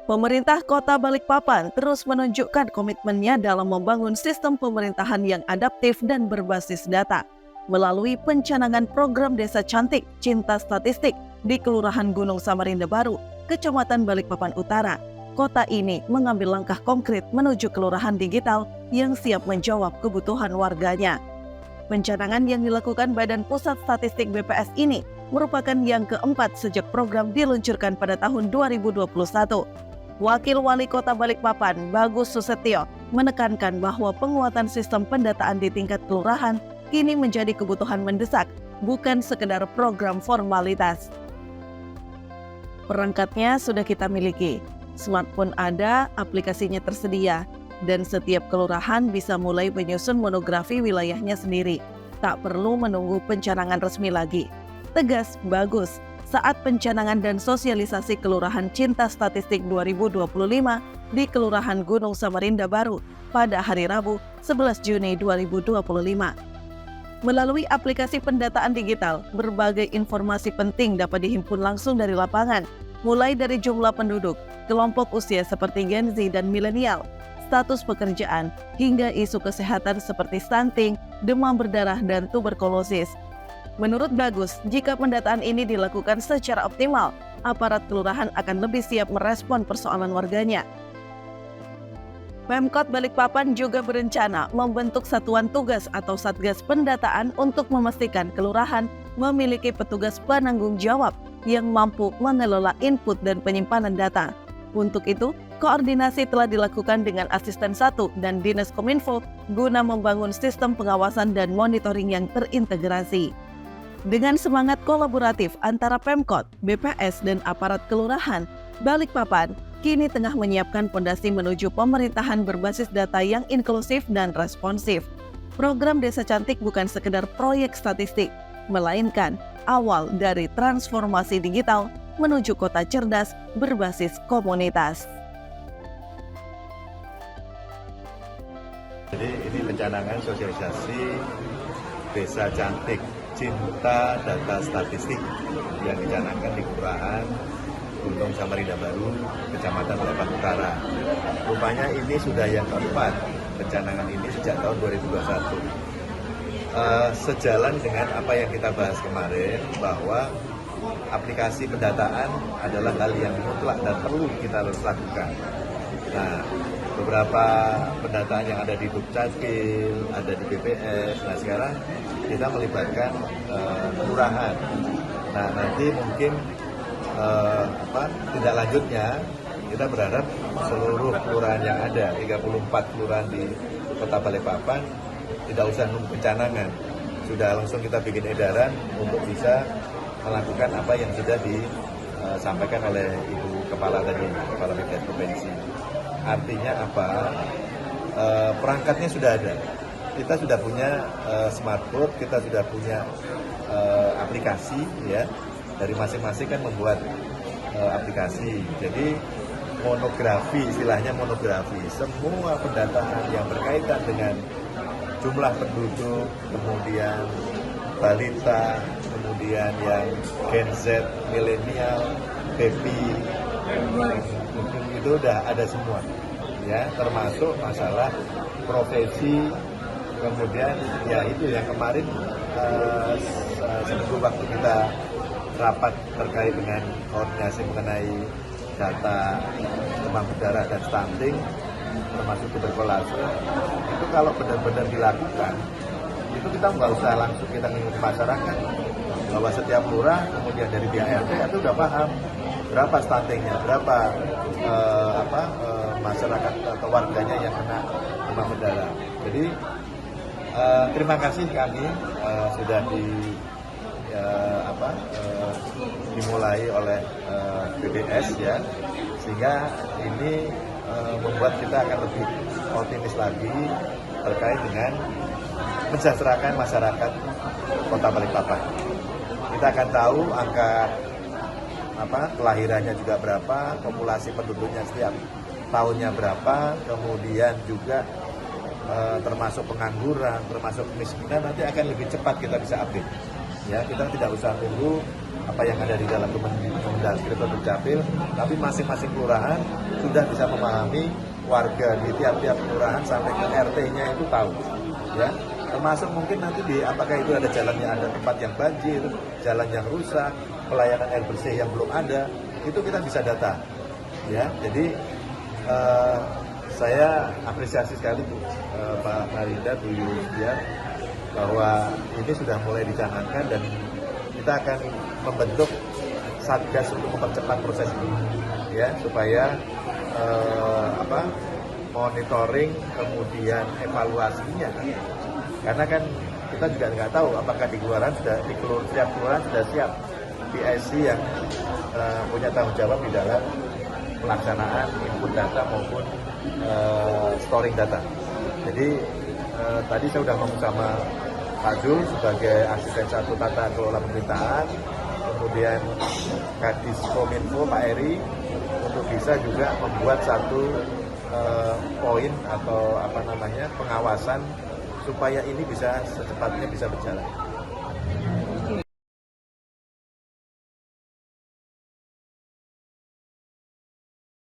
Pemerintah Kota Balikpapan terus menunjukkan komitmennya dalam membangun sistem pemerintahan yang adaptif dan berbasis data. Melalui pencanangan program Desa Cantik Cinta Statistik di Kelurahan Gunung Samarinda Baru, Kecamatan Balikpapan Utara, kota ini mengambil langkah konkret menuju kelurahan digital yang siap menjawab kebutuhan warganya. Pencanangan yang dilakukan Badan Pusat Statistik BPS ini merupakan yang keempat sejak program diluncurkan pada tahun 2021. Wakil Wali Kota Balikpapan, Bagus Susetio, menekankan bahwa penguatan sistem pendataan di tingkat kelurahan kini menjadi kebutuhan mendesak, bukan sekedar program formalitas. Perangkatnya sudah kita miliki, smartphone ada, aplikasinya tersedia, dan setiap kelurahan bisa mulai menyusun monografi wilayahnya sendiri. Tak perlu menunggu pencanangan resmi lagi. Tegas, Bagus, saat pencanangan dan sosialisasi Kelurahan Cinta Statistik 2025 di Kelurahan Gunung Samarinda Baru pada hari Rabu 11 Juni 2025. Melalui aplikasi pendataan digital, berbagai informasi penting dapat dihimpun langsung dari lapangan, mulai dari jumlah penduduk, kelompok usia seperti Gen Z dan milenial, status pekerjaan, hingga isu kesehatan seperti stunting, demam berdarah, dan tuberkulosis. Menurut Bagus, jika pendataan ini dilakukan secara optimal, aparat kelurahan akan lebih siap merespon persoalan warganya. Pemkot Balikpapan juga berencana membentuk satuan tugas atau satgas pendataan untuk memastikan kelurahan memiliki petugas penanggung jawab yang mampu mengelola input dan penyimpanan data. Untuk itu, koordinasi telah dilakukan dengan Asisten 1 dan Dinas Kominfo guna membangun sistem pengawasan dan monitoring yang terintegrasi. Dengan semangat kolaboratif antara Pemkot, BPS, dan aparat kelurahan, Balikpapan kini tengah menyiapkan fondasi menuju pemerintahan berbasis data yang inklusif dan responsif. Program Desa Cantik bukan sekedar proyek statistik, melainkan awal dari transformasi digital menuju kota cerdas berbasis komunitas. Jadi ini pencanangan sosialisasi Desa Cantik Cinta Data Statistik yang dicanangkan di Kelurahan Gunung Samarinda Baru, Kecamatan Balikpapan Utara. Rupanya ini sudah yang keempat pencanangan ini sejak tahun 2021. Sejalan dengan apa yang kita bahas kemarin, bahwa aplikasi pendataan adalah hal yang mutlak dan perlu kita harus lakukan. Nah, beberapa pendataan yang ada di Dukcapil, ada di BPS. Nah, sekarang kita melibatkan kelurahan. Nah, nanti mungkin tidak lanjutnya kita berharap seluruh kelurahan yang ada, 34 kelurahan di Kota Balikpapan, tidak usah nunggu pencanangan. Sudah langsung kita bikin edaran untuk bisa melakukan apa yang sudah disampaikan oleh Ibu Kepala tadi, Kepala BPS Provinsi. Artinya apa? Perangkatnya sudah ada. Kita sudah punya smartphone, kita sudah punya aplikasi, ya. Dari masing-masing kan membuat aplikasi. Jadi monografi, istilahnya monografi. Semua pendataan yang berkaitan dengan jumlah penduduk, kemudian balita, kemudian yang Gen Z, milenial, baby, itu udah ada semua, ya, termasuk masalah profesi. Kemudian ya itu yang kemarin seminggu waktu kita rapat terkait dengan koordinasi mengenai data demam berdarah dan stunting, termasuk tuberkulose, itu kalau benar-benar dilakukan, itu kita nggak usah langsung kita ngikut masyarakat, bahwa setiap lurah kemudian dari pihak RT itu udah paham berapa stuntingnya, berapa masyarakat atau warganya yang kena demam berdarah. Jadi terima kasih kami sudah dimulai oleh BPS, ya, sehingga ini membuat kita akan lebih optimis lagi terkait dengan mensejahterakan masyarakat Kota Balikpapan. Kita akan tahu angka kelahirannya juga berapa, populasi penduduknya setiap tahunnya berapa, kemudian juga termasuk pengangguran, termasuk kemiskinan, nanti akan lebih cepat kita bisa update. Ya, kita tidak usah tunggu apa yang ada di dalam Kemendagri atau Dukcapil, tapi masing-masing kelurahan sudah bisa memahami warga di tiap-tiap kelurahan sampai ke RT-nya itu tahu, ya. Termasuk mungkin nanti apakah itu ada jalannya, ada tempat yang banjir, jalan yang rusak, pelayanan air bersih yang belum ada, itu kita bisa data, ya. Jadi saya apresiasi sekali Pak Marinda, Bu Yusdia, bahwa ini sudah mulai dicanangkan dan kita akan membentuk satgas untuk mempercepat proses ini, ya, supaya monitoring kemudian evaluasinya, karena kan kita juga nggak tahu apakah di kelurahan setiap kelurahan sudah siap PIC yang punya tanggung jawab di dalam pelaksanaan input data maupun storing data. Jadi tadi saya sudah ngomong sama Pak Jul sebagai asisten 1 tata kelola pemerintahan, kemudian Kadis Kominfo Pak Eri untuk bisa juga membuat satu poin atau pengawasan supaya ini bisa secepatnya bisa berjalan.